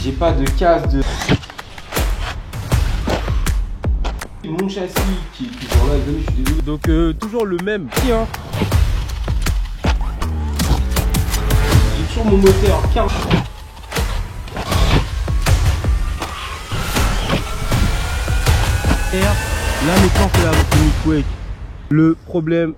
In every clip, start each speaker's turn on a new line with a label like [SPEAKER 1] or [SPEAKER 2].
[SPEAKER 1] J'ai pas de casse de... Mon châssis qui genre là, je suis désolé.
[SPEAKER 2] Donc toujours le même. Tiens.
[SPEAKER 1] J'ai toujours mon moteur 40.
[SPEAKER 2] Là maintenant c'est la Sonic Wake. Le problème.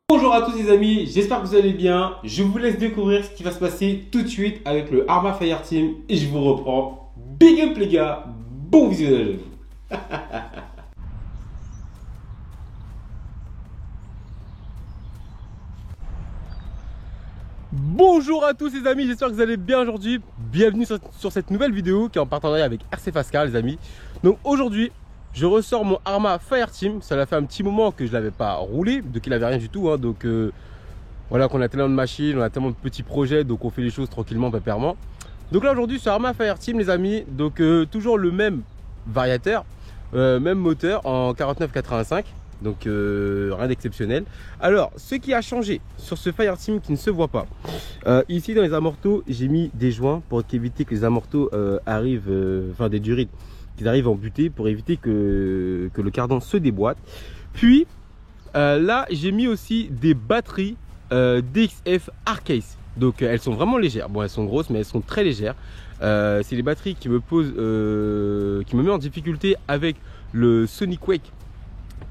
[SPEAKER 1] Bonjour à tous les amis, j'espère que vous allez bien. Je vous laisse découvrir ce qui va se passer tout de suite avec le Arma Fireteam et je vous reprends. Big up les gars, bon visionnage.
[SPEAKER 2] Bonjour à tous les amis, j'espère que vous allez bien aujourd'hui. Bienvenue sur cette nouvelle vidéo qui est en partenariat avec RC Fascar les amis. Donc aujourd'hui, je ressors mon Arma Fireteam. Ça l'a fait un petit moment que je ne l'avais pas roulé, donc il n'avait rien du tout. Hein. Donc voilà qu'on a tellement de machines, on a tellement de petits projets, donc on fait les choses tranquillement, pépèrement. Donc là aujourd'hui sur Arma Fireteam les amis, donc toujours le même variateur, même moteur en 49-85. Donc rien d'exceptionnel. Alors ce qui a changé sur ce Fireteam qui ne se voit pas, ici dans les amortos j'ai mis des joints pour éviter que les amortos arrivent, enfin des durites qu'ils arrivent en butée, pour éviter que le cardan se déboîte. Puis là j'ai mis aussi des batteries DXF Arcase. Donc elles sont vraiment légères, bon elles sont grosses mais elles sont très légères. C'est les batteries qui me posent, qui me met en difficulté avec le Sonic Wake,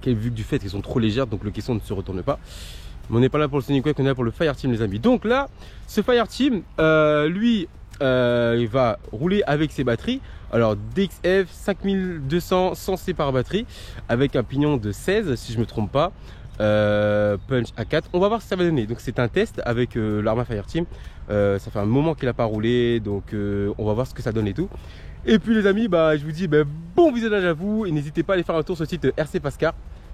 [SPEAKER 2] vu du fait qu'elles sont trop légères, donc le caisson ne se retourne pas. Mais on n'est pas là pour le Sonic Wake, on est là pour le Fireteam les amis. Donc là, ce Fireteam, lui, il va rouler avec ses batteries. Alors DXF 5200 100C par batterie, avec un pignon de 16 si je me trompe pas, punch à 4. On va voir ce que ça va donner. Donc c'est un test avec l'Arma Fireteam. Ça fait un moment qu'il n'a pas roulé, donc on va voir ce que ça donne et tout. Et puis les amis, bah, je vous dis bon visionnage à vous et n'hésitez pas à aller faire un tour sur le site RC Fascar.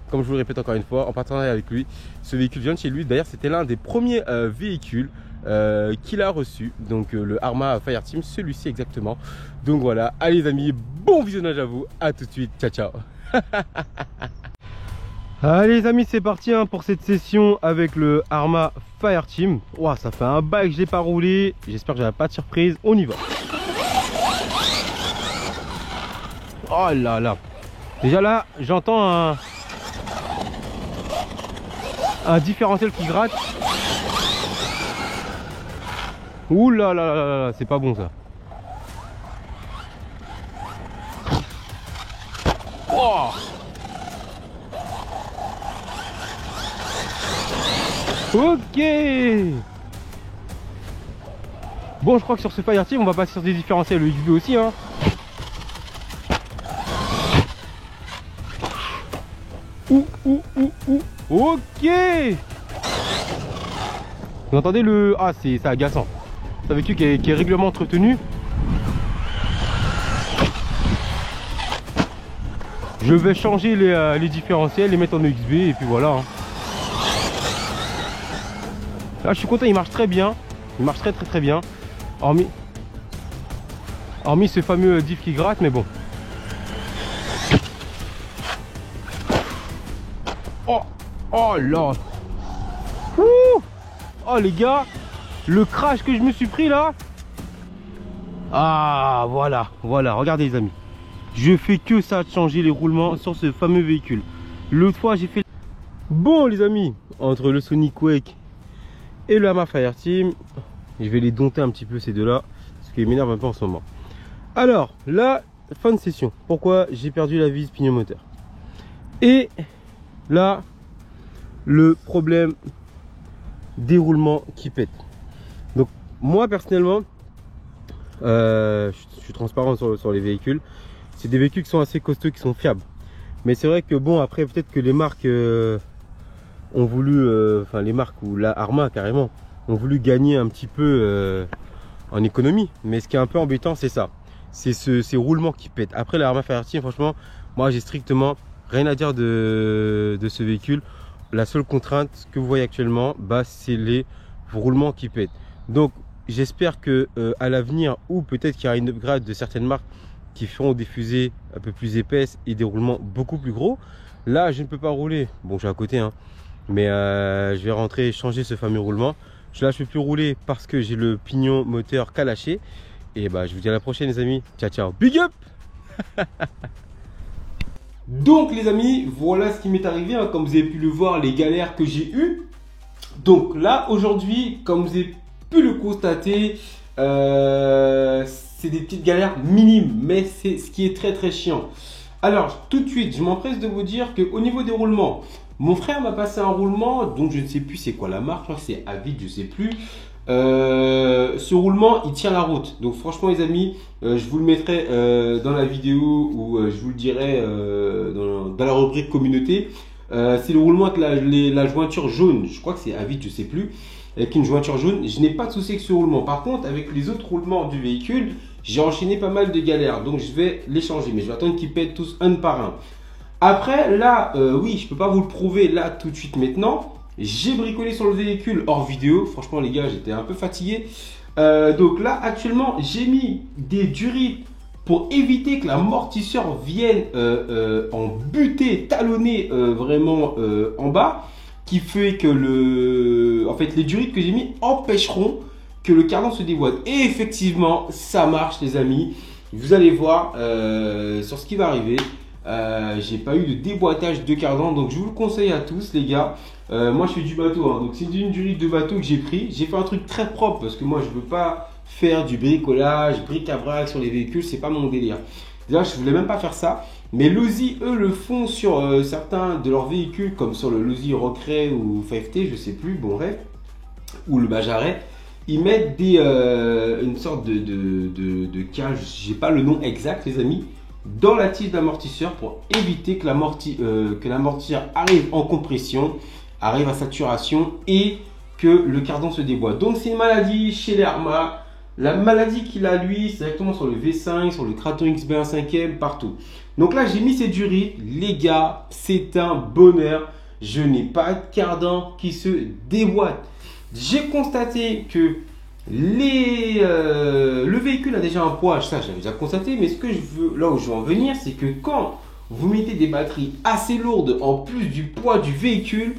[SPEAKER 2] Comme je vous le répète encore une fois, en partenariat avec lui. Ce véhicule vient de chez lui. D'ailleurs, c'était l'un des premiers véhicules qu'il a reçu. Donc le Arma Fireteam, celui-ci exactement. Donc voilà, allez les amis, bon visionnage à vous. À tout de suite, ciao ciao. Allez les amis, c'est parti hein, pour cette session avec le Arma Fireteam. Ouah, ça fait un bail que je n'ai pas roulé. J'espère que j'aurai pas de surprise. On y va. Oh là là. Déjà là, j'entends un différentiel qui gratte. Ouh là là là là là, c'est pas bon ça. Oh. Ok. Bon, je crois que sur ce Fireteam, on va passer sur des différentiels le XB aussi hein. Ok. Vous entendez le... Ah, c'est agaçant. C'est un véhicule qui est régulièrement entretenu. Je vais changer les différentiels, les mettre en XB et puis voilà hein. Là je suis content, il marche très bien. Il marche très bien. Hormis ce fameux diff qui gratte, mais bon. Oh là. Ouh. Oh les gars, le crash que je me suis pris là. Ah voilà, regardez les amis. Je fais que ça de changer les roulements sur ce fameux véhicule. L'autre fois j'ai fait... Bon les amis, entre le Sonic Wake et le Arma Fireteam, je vais les dompter un petit peu ces deux là, ce qui m'énerve un peu en ce moment. Alors là, fin de session. Pourquoi j'ai perdu la vis pignon moteur. Et là, le problème des roulements qui pètent. Donc moi personnellement, je suis transparent sur les véhicules. C'est des véhicules qui sont assez costauds, qui sont fiables. Mais c'est vrai que bon, après peut-être que les marques ont voulu, enfin les marques ou la Arma carrément, ont voulu gagner un petit peu en économie. Mais ce qui est un peu embêtant, c'est ça. C'est ces roulements qui pètent. Après la Arma Fireteam, franchement, moi j'ai strictement rien à dire de ce véhicule. La seule contrainte que vous voyez actuellement, bah, c'est les roulements qui pètent. Donc j'espère que à l'avenir, ou peut-être qu'il y aura une upgrade de certaines marques qui feront des fusées un peu plus épaisses et des roulements beaucoup plus gros. Là je ne peux pas rouler, bon je suis à côté hein, Mais je vais rentrer et changer ce fameux roulement. Là, je ne peux plus rouler parce que j'ai le pignon moteur qu'à lâcher. Et bah, je vous dis à la prochaine, les amis. Ciao, ciao. Big up!
[SPEAKER 1] Donc les amis, voilà ce qui m'est arrivé, hein, comme vous avez pu le voir, les galères que j'ai eues. Donc là, aujourd'hui, comme vous avez pu le constater, c'est des petites galères minimes, mais c'est ce qui est très très chiant. Alors, tout de suite, je m'empresse de vous dire qu'au niveau des roulements, mon frère m'a passé un roulement, donc je ne sais plus c'est quoi la marque, je crois que c'est Avid, je ne sais plus. Ce roulement, il tient la route. Donc franchement les amis, je vous le mettrai dans la vidéo ou je vous le dirai dans la rubrique communauté. C'est le roulement avec la jointure jaune. Je crois que c'est Avid, je sais plus. Avec une jointure jaune, je n'ai pas de souci avec ce roulement. Par contre, avec les autres roulements du véhicule, j'ai enchaîné pas mal de galères. Donc je vais les changer, mais je vais attendre qu'ils pètent tous un par un. Après, là, oui, je peux pas vous le prouver là tout de suite maintenant. J'ai bricolé sur le véhicule hors vidéo. Franchement, les gars, j'étais un peu fatigué. Donc là, actuellement, j'ai mis des durites pour éviter que l'amortisseur vienne en buter, talonner vraiment en bas. Qui fait que en fait, les durites que j'ai mis empêcheront que le cardan se déboîte. Et effectivement, ça marche, les amis. Vous allez voir sur ce qui va arriver. J'ai pas eu de déboîtage de cardan, donc je vous le conseille à tous les gars. Moi je fais du bateau, hein, donc c'est une durite de bateau que j'ai pris. J'ai fait un truc très propre parce que moi je veux pas faire du bricolage, bric-à-brac sur les véhicules, c'est pas mon délire. D'ailleurs je voulais même pas faire ça, mais Losi eux le font sur certains de leurs véhicules, comme sur le Losi Rockray ou 5T, je sais plus, bon bref, ou le Bajaret. Ils mettent une sorte de cage, j'ai pas le nom exact les amis, dans la tige d'amortisseur pour éviter que l'amortisseur arrive en compression, arrive à saturation et que le cardan se déboîte. Donc c'est une maladie chez les Arma. La maladie qu'il a lui, c'est directement sur le V5, sur le Kraton XB1 5e, partout. Donc là j'ai mis ces durites. Les gars, c'est un bonheur. Je n'ai pas de cardan qui se déboîte. J'ai constaté que le véhicule a déjà un poids, ça j'avais déjà constaté, mais ce que je veux, là où je veux en venir, c'est que quand vous mettez des batteries assez lourdes en plus du poids du véhicule,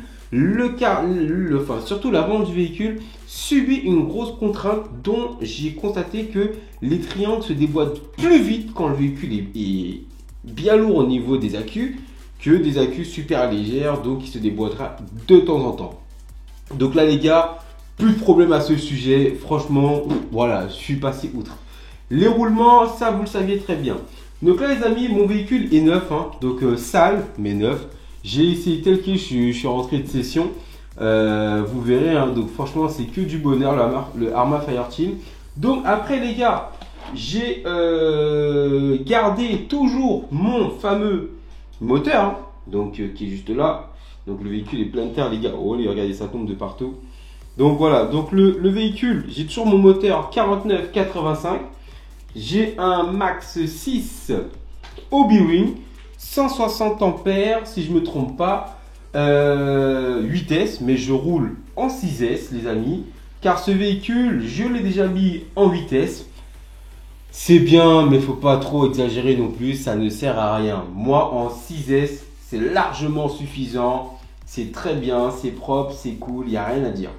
[SPEAKER 1] surtout l'avant du véhicule subit une grosse contrainte dont j'ai constaté que les triangles se déboîtent plus vite quand le véhicule est bien lourd au niveau des accus que des accus super légères, donc il se déboîtera de temps en temps. Donc là les gars, plus de problème à ce sujet, franchement, voilà, je suis passé outre. Les roulements, ça vous le saviez très bien. Donc là les amis, mon véhicule est neuf, hein, donc sale, mais neuf. J'ai essayé tel que je suis rentré de session, vous verrez, hein, donc franchement c'est que du bonheur, le Arma Fireteam. Donc après les gars, j'ai gardé toujours mon fameux moteur, hein, donc qui est juste là. Donc le véhicule est plein de terre les gars, oh regardez ça tombe de partout. Donc voilà, donc le véhicule, j'ai toujours mon moteur 4985. J'ai un Max 6 Hobby-Wing, 160 ampères si je ne me trompe pas, 8S, mais je roule en 6S les amis, car ce véhicule, je l'ai déjà mis en 8S. C'est bien, mais il ne faut pas trop exagérer non plus, ça ne sert à rien. Moi en 6S, c'est largement suffisant, c'est très bien, c'est propre, c'est cool, il n'y a rien à dire.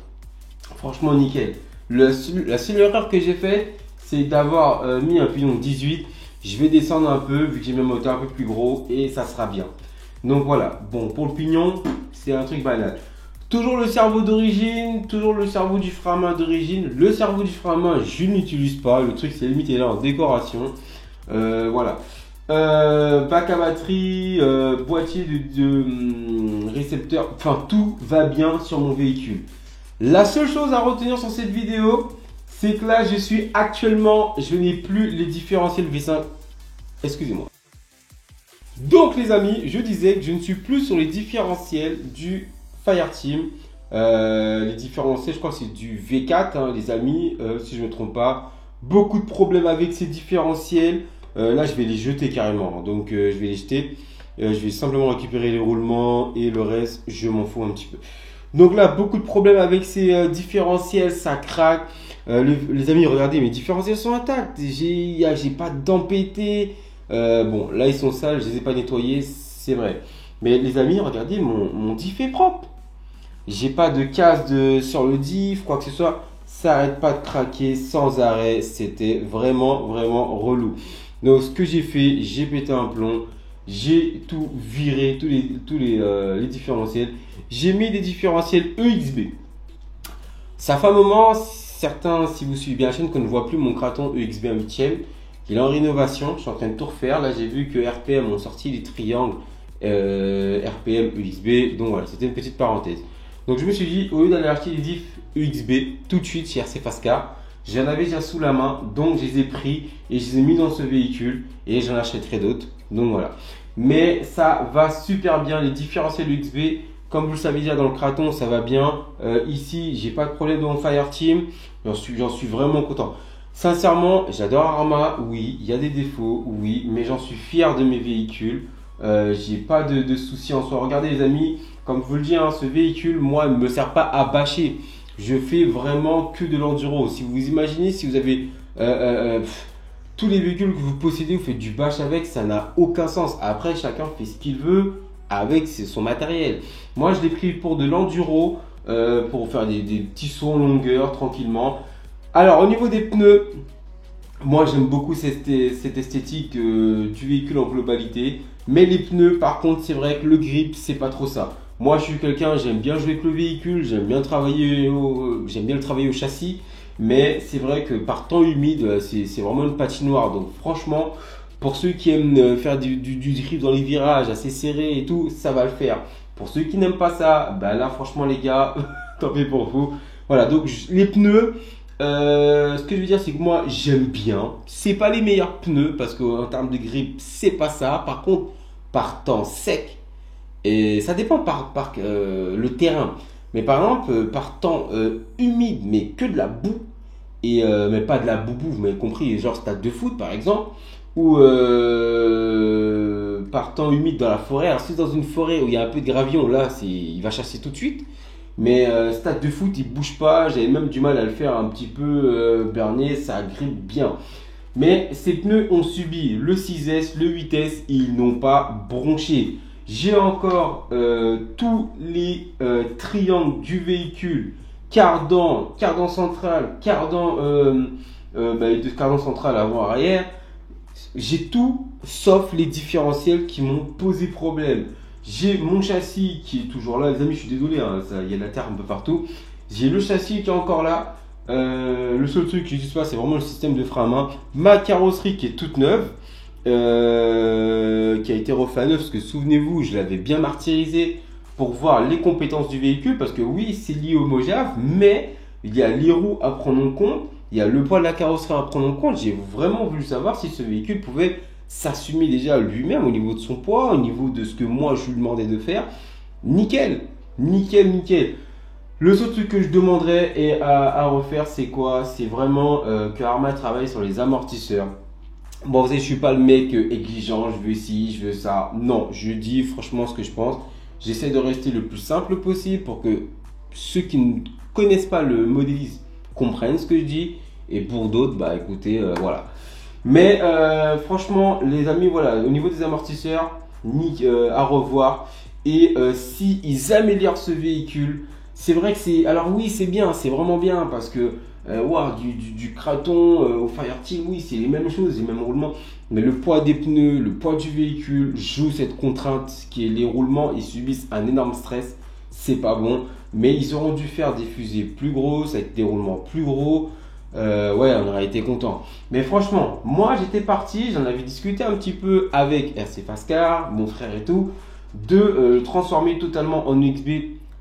[SPEAKER 1] Franchement nickel. La seule erreur que j'ai faite, c'est d'avoir mis un pignon 18. Je vais descendre un peu vu que j'ai mes moteurs un peu plus gros et ça sera bien. Donc voilà, bon pour le pignon, c'est un truc banal. Toujours le cerveau d'origine, toujours le cerveau du frein à main d'origine. Le cerveau du frein à main, je n'utilise pas. Le truc c'est limité là en décoration. Voilà. Bac à batterie, boîtier de récepteur, enfin tout va bien sur mon véhicule. La seule chose à retenir sur cette vidéo, c'est que là je suis actuellement, je n'ai plus les différentiels V5, excusez-moi. Donc les amis, je disais que je ne suis plus sur les différentiels du Fireteam. Les différentiels, je crois que c'est du V4, hein, les amis, si je ne me trompe pas. Beaucoup de problèmes avec ces différentiels. Là je vais les jeter carrément, donc je vais les jeter. Je vais simplement récupérer les roulements et le reste, je m'en fous un petit peu. Donc là, beaucoup de problèmes avec ces différentiels, ça craque. Les amis, regardez, mes différentiels sont intacts. J'ai pas de dents pétées. Bon, là, ils sont sales, je les ai pas nettoyés, c'est vrai. Mais les amis, regardez, mon diff est propre. J'ai pas de casse sur le diff, quoi que ce soit. Ça arrête pas de craquer sans arrêt. C'était vraiment, vraiment relou. Donc, ce que j'ai fait, j'ai pété un plomb. J'ai tout viré, les différentiels. J'ai mis des différentiels EXB. Ça fait un moment, certains, si vous suivez bien la chaîne, qu'on ne voit plus mon Kraton EXB 1/8. Il est en rénovation. Je suis en train de tout refaire. Là, j'ai vu que RPM ont sorti les triangles RPM EXB. Donc voilà, c'était une petite parenthèse. Donc je me suis dit, au lieu d'aller acheter des diffs EXB tout de suite chez RC Fascar, j'en avais déjà sous la main, donc je les ai pris et je les ai mis dans ce véhicule et j'en achèterai d'autres. Donc voilà. Mais ça va super bien, les différentiels EXB, comme vous le savez déjà dans le Kraton, ça va bien. Ici, j'ai pas de problème dans le Fireteam, j'en suis vraiment content. Sincèrement, j'adore Arma, oui, il y a des défauts, oui, mais j'en suis fier de mes véhicules. J'ai pas de soucis en soi. Regardez les amis, comme je vous le dis, hein, ce véhicule, moi, ne me sert pas à bâcher. Je fais vraiment que de l'enduro. Si vous imaginez, si vous avez tous les véhicules que vous possédez, vous faites du bâche avec, ça n'a aucun sens. Après, chacun fait ce qu'il veut avec son matériel. Moi, je l'ai pris pour de l'enduro, pour faire des petits sauts en longueur, tranquillement. Alors, au niveau des pneus, moi, j'aime beaucoup cette esthétique du véhicule en globalité. Mais les pneus, par contre, c'est vrai que le grip, c'est pas trop ça. Moi, je suis quelqu'un, j'aime bien jouer avec le véhicule, j'aime bien le travailler au châssis. Mais c'est vrai que par temps humide, c'est vraiment une patinoire. Donc, franchement, pour ceux qui aiment faire du grip dans les virages assez serrés et tout, ça va le faire. Pour ceux qui n'aiment pas ça, bah là, franchement, les gars, tant pis pour vous. Voilà, donc les pneus. Ce que je veux dire, c'est que moi j'aime bien. C'est pas les meilleurs pneus parce qu'en termes de grip, c'est pas ça. Par contre, par temps sec, et ça dépend par le terrain. Mais par exemple, par temps humide, mais que de la boue, mais pas de la boubou, vous m'avez compris, genre stade de foot par exemple, ou par temps humide dans la forêt. Alors, si c'est dans une forêt où il y a un peu de gravillon, là, il va chasser tout de suite. Mais stade de foot, il bouge pas. J'avais même du mal à le faire un petit peu berné. Ça grippe bien. Mais ces pneus ont subi le 6S, le 8S. Ils n'ont pas bronché. J'ai encore tous les triangles du véhicule. Cardan central, cardan central avant-arrière. J'ai tout sauf les différentiels qui m'ont posé problème. J'ai mon châssis qui est toujours là. Les amis, je suis désolé, hein, il y a de la terre un peu partout. J'ai le châssis qui est encore là. Le seul truc que j'utilise pas, c'est vraiment le système de frein à main. Ma carrosserie qui est toute neuve, qui a été refait à neuf, parce que souvenez-vous, je l'avais bien martyrisé pour voir les compétences du véhicule. Parce que oui, c'est lié au Mojave, mais il y a les roues à prendre en compte. Il y a le poids de la carrosserie à prendre en compte. J'ai vraiment voulu savoir si ce véhicule pouvait s'assumer déjà lui-même au niveau de son poids, au niveau de ce que moi je lui demandais de faire. Nickel, nickel, nickel. Le seul truc que je demanderais à refaire, c'est quoi? C'est vraiment que Arma travaille sur les amortisseurs. Bon, vous savez, je suis pas le mec exigeant, je veux ci, je veux ça. Non, je dis franchement ce que je pense. J'essaie de rester le plus simple possible pour que ceux qui ne connaissent pas le modélisme comprennent ce que je dis. Et pour d'autres, bah écoutez, voilà. Mais franchement, les amis, voilà, au niveau des amortisseurs, à revoir. Et si ils améliorent ce véhicule, c'est vrai que c'est. Alors oui, c'est bien, c'est vraiment bien parce que du Kraton au Fireteam, oui, c'est les mêmes choses, les mêmes roulements. Mais le poids des pneus, le poids du véhicule joue cette contrainte qui est les roulements. Ils subissent un énorme stress. C'est pas bon. Mais ils auront dû faire des fusées plus grosses avec des roulements plus gros. Ouais, on aurait été content. Mais franchement, moi j'étais parti, j'en avais discuté un petit peu avec RC Fascar, mon frère et tout, de le transformer totalement en UXB.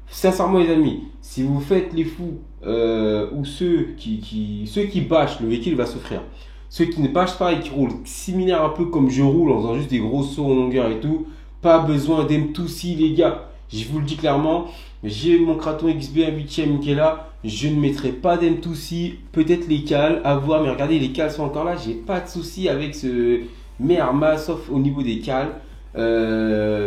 [SPEAKER 1] Sincèrement, les amis, si vous faites les fous ou ceux qui bâchent, le véhicule va souffrir. Ceux qui ne bâchent pas et qui roulent similaire un peu comme je roule en faisant juste des gros sauts en longueur et tout, pas besoin d'M2C, les gars. Je vous le dis clairement, j'ai mon Kraton XB 1/8 qui est là. Je ne mettrai pas d'M2C, peut-être les cales, à voir, mais regardez, les cales sont encore là. J'ai pas de souci avec ce Arma, sauf au niveau des cales.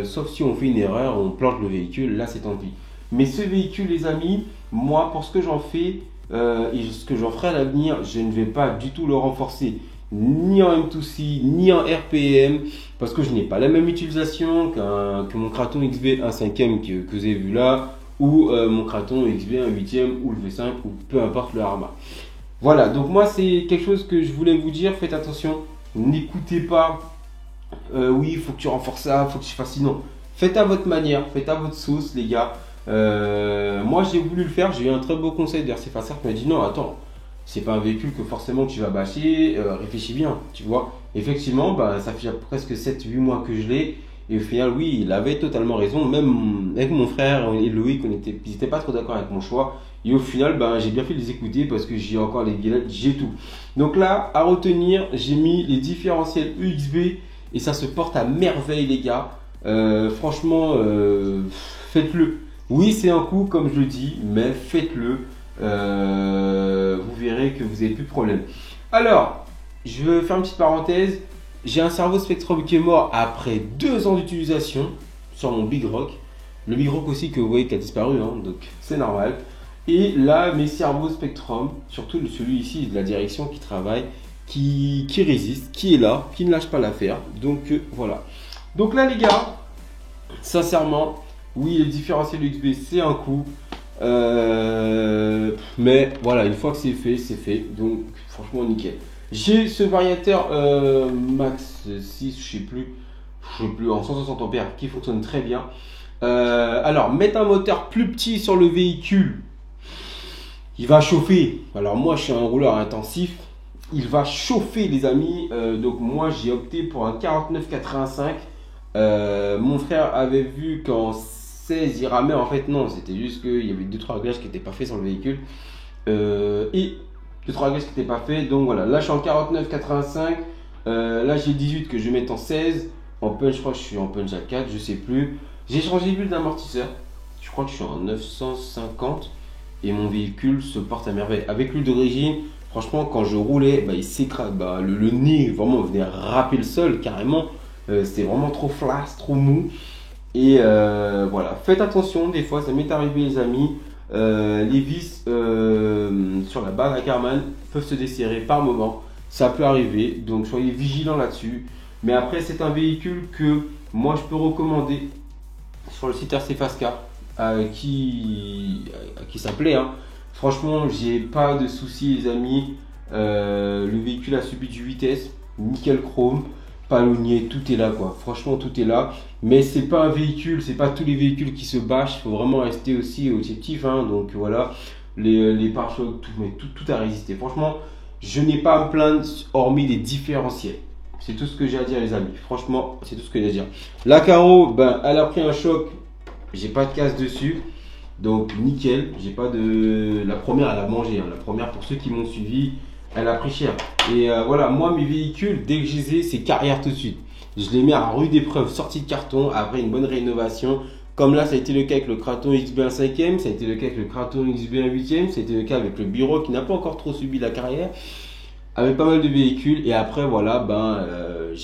[SPEAKER 1] Sauf si on fait une erreur, on plante le véhicule, là c'est tant pis. Mais ce véhicule, les amis, moi, pour ce que j'en fais et ce que j'en ferai à l'avenir, je ne vais pas du tout le renforcer, ni en M2C, ni en RPM, parce que je n'ai pas la même utilisation que mon Kraton XB 1/5 que vous avez vu là, ou mon Kraton XB, un 8e ou le V5 ou peu importe le Arma. Voilà, donc moi c'est quelque chose que je voulais vous dire, faites attention, n'écoutez pas, oui il faut que tu renforces ça, il faut que tu fasses ci, non. Faites à votre manière, faites à votre sauce les gars. Moi j'ai voulu le faire, j'ai eu un très beau conseil d'RC Faster qui m'a dit non attends, c'est pas un véhicule que forcément tu vas bâcher, réfléchis bien, tu vois. Effectivement, bah, ça fait presque 7-8 mois que je l'ai. Et au final, oui, il avait totalement raison. Même avec mon frère et Loïc, ils n'étaient pas trop d'accord avec mon choix. Et au final, ben, j'ai bien fait de les écouter parce que j'ai encore les guilettes, j'ai tout. Donc là, à retenir, j'ai mis les différentiels UXB et ça se porte à merveille, les gars. Franchement, faites-le. Oui, c'est un coup, comme je le dis, mais faites-le. Vous verrez que vous n'avez plus de problème. Alors, je vais faire une petite parenthèse. J'ai un cerveau Spectrum qui est mort après 2 ans d'utilisation sur mon Big Rock. Le Big Rock aussi que vous voyez qui a disparu, hein, donc c'est normal. Et là, mes cerveaux Spectrum, surtout celui ici de la direction qui travaille, qui résiste, qui est là, qui ne lâche pas l'affaire. Donc voilà. Donc là les gars, sincèrement, oui les différentiels USB c'est un coup. Mais voilà, une fois que c'est fait. Donc franchement nickel. J'ai ce variateur Max 6, je sais plus, en 160 ampères qui fonctionne très bien. Alors, mettre un moteur plus petit sur le véhicule, il va chauffer. Alors moi, je suis un rouleur intensif, il va chauffer les amis. Donc moi, j'ai opté pour un 4985. Mon frère avait vu qu'en 16, il ramait. En fait, non, c'était juste qu'il y avait 2-3 réglages qui n'étaient pas faits sur le véhicule. Et 2-3 réglages qui n'étaient pas faits. Donc voilà, là je suis en 49,85. Là j'ai 18 que je vais mettre en 16. En punch, je crois que je suis en punch à 4, je sais plus. J'ai changé l'huile d'amortisseur. Je crois que je suis en 950. Et mon véhicule se porte à merveille. Avec l'huile d'origine, franchement, quand je roulais, bah, il s'écrase. Bah, le nez vraiment venait râper le sol carrément. C'était vraiment trop flasque, trop mou. Et voilà, faites attention, des fois ça m'est arrivé les amis. Les vis sur la barre à Karmann peuvent se desserrer par moment, ça peut arriver, donc soyez vigilants là-dessus. Mais après c'est un véhicule que moi je peux recommander sur le site RC Fascar qui s'appelait hein. Franchement j'ai pas de soucis les amis. Le véhicule a subi du vitesse, nickel chrome, palonnier, tout est là quoi, franchement tout est là. Mais c'est pas un véhicule, c'est pas tous les véhicules qui se bâchent, il faut vraiment rester aussi objectif hein. Donc voilà, les pare-chocs, tout a résisté. Franchement, je n'ai pas à me plaindre hormis les différentiels. C'est tout ce que j'ai à dire les amis, franchement, c'est tout ce que j'ai à dire. La Caro, ben, elle a pris un choc, j'ai pas de casse dessus. Donc nickel, j'ai pas de... La première elle a mangé, hein. La première pour ceux qui m'ont suivi, elle a pris cher. Et voilà, moi mes véhicules, dès que je les ai, c'est carrière tout de suite. Je les mets à rude épreuve, sortie de carton, après une bonne rénovation. Comme là, ça a été le cas avec le Kraton XB 1 5e, ça a été le cas avec le Kraton XB 1 8e, ça a été le cas avec le Bureau qui n'a pas encore trop subi la carrière. Avec pas mal de véhicules. Et après, voilà, ben,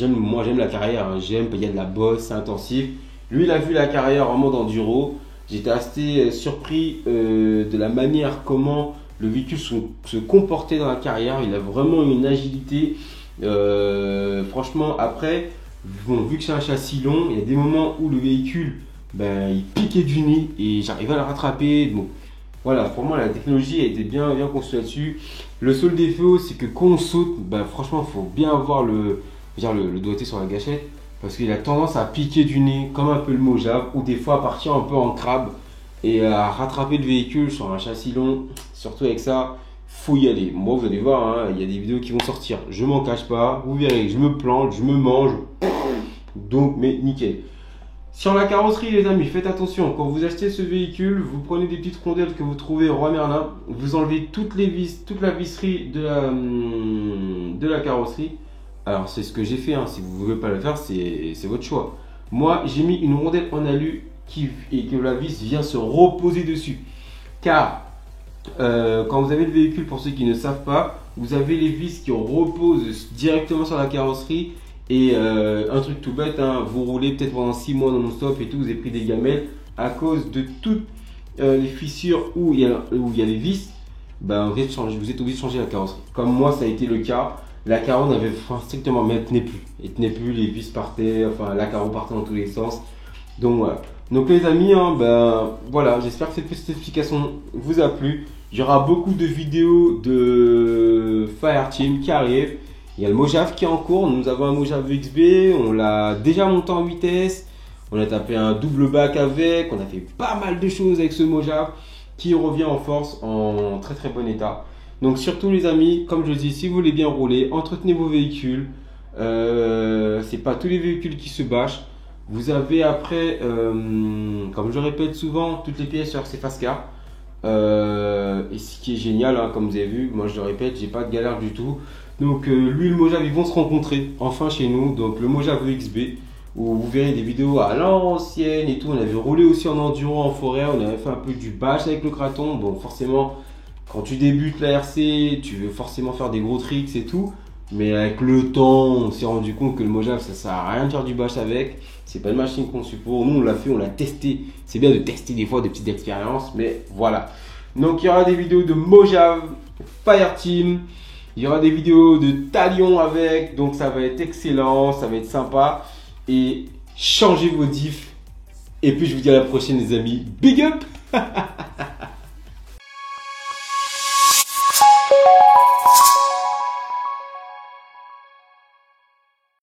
[SPEAKER 1] moi j'aime la carrière, hein. J'aime, il y a de la bosse, c'est intensif. Lui, il a vu la carrière en mode enduro. J'étais assez surpris de la manière comment le véhicule se comportait dans la carrière. Il a vraiment une agilité. Franchement, après... Bon, vu que c'est un châssis long, il y a des moments où le véhicule, ben, il piquait du nez et j'arrivais à le rattraper. Donc voilà, pour moi la technologie a été bien conçue là-dessus. Le seul défaut, c'est que quand on saute, ben, franchement, il faut bien avoir le doigté sur la gâchette parce qu'il a tendance à piquer du nez comme un peu le Mojave ou des fois à partir un peu en crabe et à rattraper le véhicule sur un châssis long. Surtout avec ça, faut y aller. Moi, vous allez voir, hein, il y a des vidéos qui vont sortir. Je m'en cache pas. Vous verrez, je me plante, je me mange. Donc, mais nickel. Sur la carrosserie, les amis, faites attention. Quand vous achetez ce véhicule, vous prenez des petites rondelles que vous trouvez au Roi Merlin. Vous enlevez toutes les vis, toute la visserie de la carrosserie. Alors, c'est ce que j'ai fait. Hein. Si vous ne voulez pas le faire, c'est votre choix. Moi, j'ai mis une rondelle en alu et que la vis vient se reposer dessus. Car quand vous avez le véhicule, pour ceux qui ne savent pas, vous avez les vis qui reposent directement sur la carrosserie. Et un truc tout bête, hein, vous roulez peut-être pendant 6 mois non-stop et tout, vous avez pris des gamelles à cause de toutes les fissures où il y a les vis. Ben, vous êtes obligé de changer la carrosserie. Comme moi, ça a été le cas. La carreau n'avait strictement, mais elle tenait plus. Elle tenait plus, les vis partaient, enfin la carreau partait dans tous les sens. Donc voilà. Donc les amis, hein, ben voilà, j'espère que cette petite explication vous a plu. Il y aura beaucoup de vidéos de Fireteam qui arrivent. Il y a le Mojave qui est en cours. Nous avons un Mojave XB, on l'a déjà monté en vitesse. On a tapé un double bac avec, on a fait pas mal de choses avec ce Mojave qui revient en force en très très bon état. Donc surtout les amis, comme je dis, si vous voulez bien rouler, entretenez vos véhicules. C'est pas tous les véhicules qui se bâchent. Vous avez après, comme je le répète souvent, toutes les pièces sur RC Fast Car. Et ce qui est génial, hein, comme vous avez vu, moi je le répète, j'ai pas de galère du tout. Donc lui et le Mojave, ils vont se rencontrer enfin chez nous. Donc le Mojave XB, où vous verrez des vidéos à l'ancienne et tout. On avait roulé aussi en enduro, en forêt, on avait fait un peu du bash avec le Kraton. Bon, forcément, quand tu débutes la RC, tu veux forcément faire des gros tricks et tout. Mais avec le temps, on s'est rendu compte que le Mojave, ça sert à rien de faire du bash avec. C'est pas une machine conçue pour. Nous, on l'a fait, on l'a testé. C'est bien de tester des fois des petites expériences, mais voilà. Donc, il y aura des vidéos de Mojave, Fireteam. Il y aura des vidéos de Talion avec. Donc, ça va être excellent, ça va être sympa. Et changez vos diffs. Et puis, je vous dis à la prochaine, les amis. Big up!